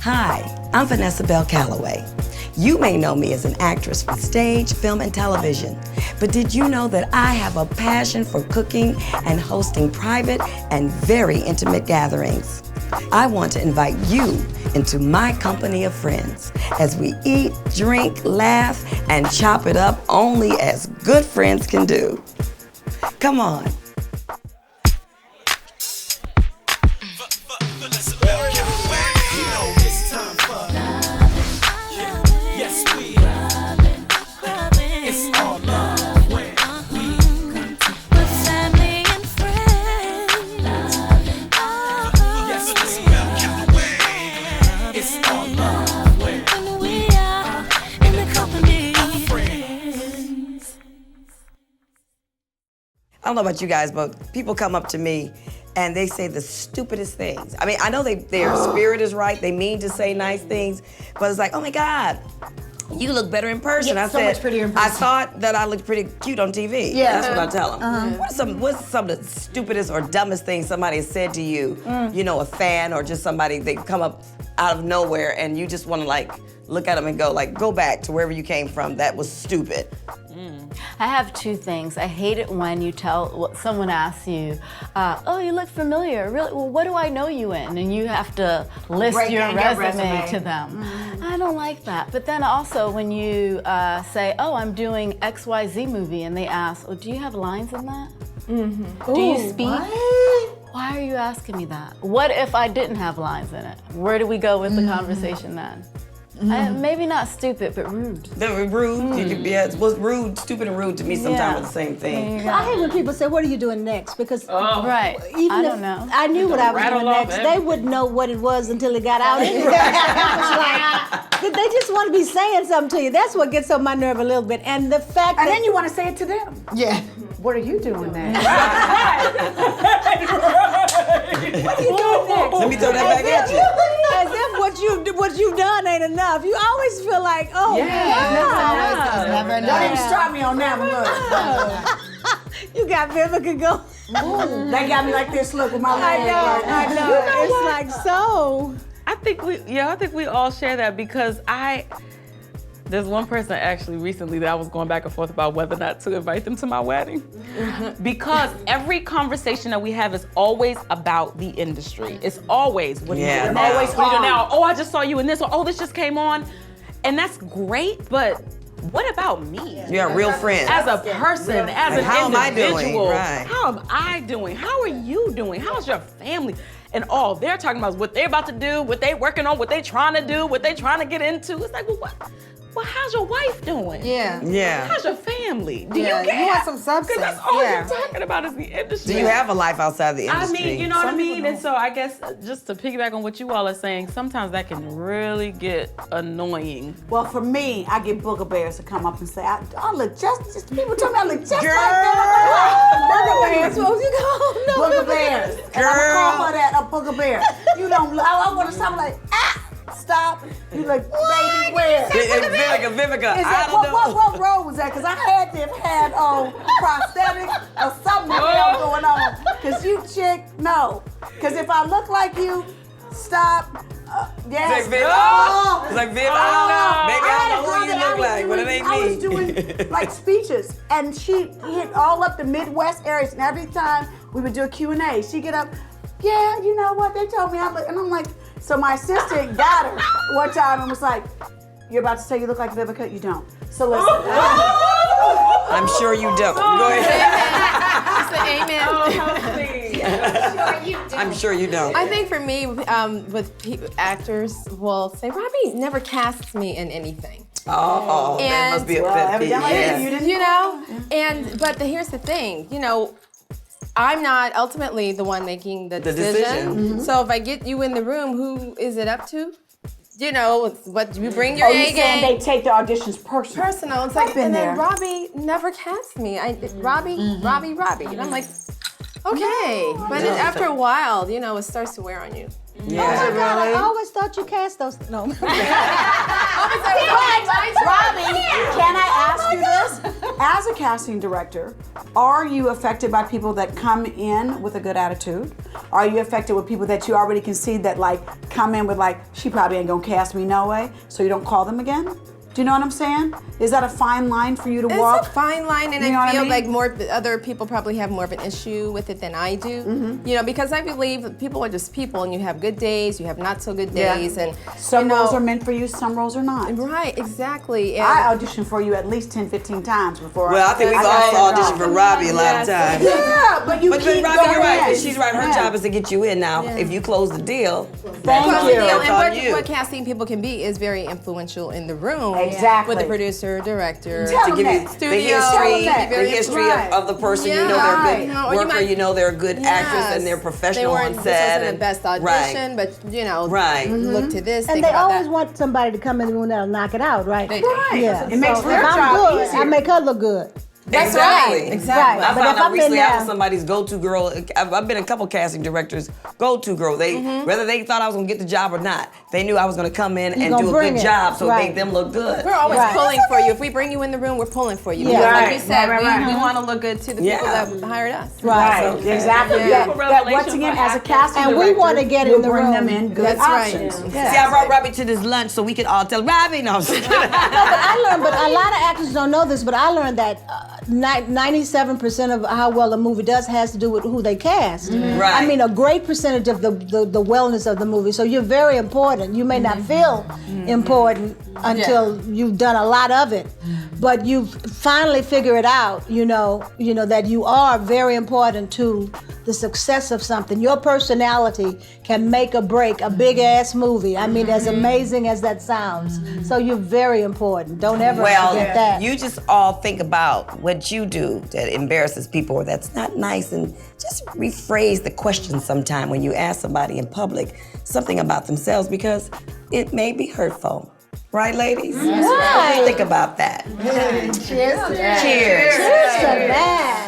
Hi, I'm Vanessa Bell Calloway. You may know me as an actress for stage, film, and television, but did you know that I have a passion for cooking and hosting private and very intimate gatherings? I want to invite you into my company of friends as we eat, drink, laugh, and chop it up only as good friends can do. Come on. I don't know about you guys, but people come up to me and they say the stupidest things. I mean, I know their spirit is right, they mean to say nice things, but it's like, oh my God, you look better in person. Yeah, I so said, much prettier in person. I thought that I looked pretty cute on TV. Yeah. That's what I tell them. What's some of the stupidest or dumbest things somebody has said to you, you know, a fan or just somebody, they come up out of nowhere and you just want to like, look at them and go like, go back to wherever you came from, that was stupid. I have two things. I hate it when you someone asks you, oh, you look familiar. Really? Well, what do I know you in? And you have to list your resume to them. I don't like that. But then also when you say, oh, I'm doing XYZ movie, and they ask, oh, do you have lines in that? Do you speak? What? Why are you asking me that? What if I didn't have lines in it? Where do we go with the conversation then? Maybe not stupid, but rude. They're rude. You could be, well, rude, stupid, and rude to me sometimes are the same thing. I hate when people say, "What are you doing next?" Because right, even I if don't know. I knew what I was doing next, they wouldn't know what it was until it got out. Anyway. Like, they just want to be saying something to you. That's what gets on my nerve a little bit. And the fact that then you want to say it to them. Yeah. What are you doing next? What are you doing next? Let me throw that back at you. As if what you've done ain't enough. You always feel like, oh, yeah. Never enough. Don't even start me on that one. Look. You got Vivica go. They got me like this. Look with my leg. I know. It's like so. I think we all share that because there's one person actually recently that I was going back and forth about whether or not to invite them to my wedding. Because every conversation that we have is always about the industry. It's always, what are you doing now? Always, what are you doing now? Oh, I just saw you in this, or oh, this just came on. And that's great, but what about me? You're a real friend. As a person, as an how individual. Am I doing? Right. How am I doing? How are you doing? How's your family? And all they're talking about is what they're about to do, what they working on, what they trying to do, what they trying to get into. It's like, well, what? Well, how's your wife doing? Yeah. How's your family? Do you care? You want some substance. Because that's all you're talking about is the industry. Do you have a life outside the industry? I mean, you know what I mean? And so I guess just to piggyback on what you all are saying, sometimes that can really get annoying. Well, for me, I get booger bears to come up and say, I look just people tell me I look just Girl. like booger bears. What you call? No, Booger bears. And I'm gonna call her that, a booger bear. You don't, I want to stop like, stop. You look, baby, where? Vivica. Is that, what road was that? Because I had to have had prosthetic or something else going on. Because you chick, no. Because if I look like you, stop. Yes. It's like Viv. It's like Viv. I don't know who you look like, but it ain't me. I was doing like speeches, and she hit all up the Midwest areas, and every time we would do a Q&A, she'd get up, yeah, you know what, they told me I look, and I'm like, so my assistant got her one time and was like, you're about to say you look like Vivica? You don't. So listen. I'm sure you don't. Go ahead. Amen. I'm sure you don't. I think for me, with actors will say, Robi never casts me in anything. Oh, that must be a pet peeve. Here's the thing, I'm not ultimately the one making the decision. Mm-hmm. So if I get you in the room, who is it up to? What you bring your A game. They take the auditions personal. It's like, and then Robi never cast me. Robi. And I'm like, okay. But after a while, it starts to wear on you. Yeah. Oh my God, I always thought you cast those. No. Robbie, can I ask you this? As a casting director, are you affected by people that come in with a good attitude? Are you affected with people that you already can see that like come in with like, she probably ain't gonna cast me no way, so you don't call them again? Do you know what I'm saying? Is that a fine line for you to walk? It's a fine line, and You know I what I feel mean? like more other people probably have more of an issue with it than I do. You know, because I believe that people are just people, and you have good days, you have not so good days, and Some you know, roles are meant for you, some roles are not. right, exactly. And I auditioned for you at least 10, 15 times before. Well, I think we've all auditioned for Robbie a lot of times. Yeah, but you But keep Robbie, going you're right. in. She's right. Her Yeah. job is to get you in. Now, if you close the deal, Thank Close you. the deal. That's on And you. what casting people can be is very influential in the room. Exactly. With the producer, director, Tell to them give you that. the Studio. history, Tell them the that. history Right. of the person. Yeah. You know they're a Right. good No, or you worker. might- You know they're a good actress, and they're Yes. professional They on weren't, set. This wasn't and- the best audition, but you know, Right. look to this. And think they about always that. want somebody to come in the room that'll knock it out, right? They do. Yeah. It makes so their if I'm job good, easier. I make her look good. That's Exactly. right. Exactly. Right. I But found if out I'm in recently I there- was somebody's go-to girl. I've been a couple casting directors' go-to girl. They whether they thought I was gonna get the job or not, they knew I was gonna come in and gonna do a bring good it. job, so it Right. made them look good. We're always Right. pulling for you. If we bring you in the room, we're pulling for you. Yeah. Because like Right. you said, Right. we want to look good to the people Yeah. that hired us. Right, exactly. Yeah. Yeah. Beautiful That once revelation again, for as a actors. casting And we director, wanna get you'll in the bring room. them in good That's right. options. See, I brought Robbie to this lunch so we could all tell Robbie. No, I'm just kidding. I learned, but a lot of actors don't know this, but I learned that 97% of how well a movie does has to do with who they cast. Right. I mean, a great percentage of the wellness of the movie. So you're very important. You may not feel important until you've done a lot of it, but you finally figure it out. You know that you are very important to the success of something. Your personality can make or break a big ass movie. I mean, as amazing as that sounds. So you're very important. Don't ever forget that. You just all think about what you do that embarrasses people or that's not nice, and just rephrase the question sometime when you ask somebody in public something about themselves, because it may be hurtful. Right, ladies? Right. Think about that. Cheers to that. Cheers. Cheers to that.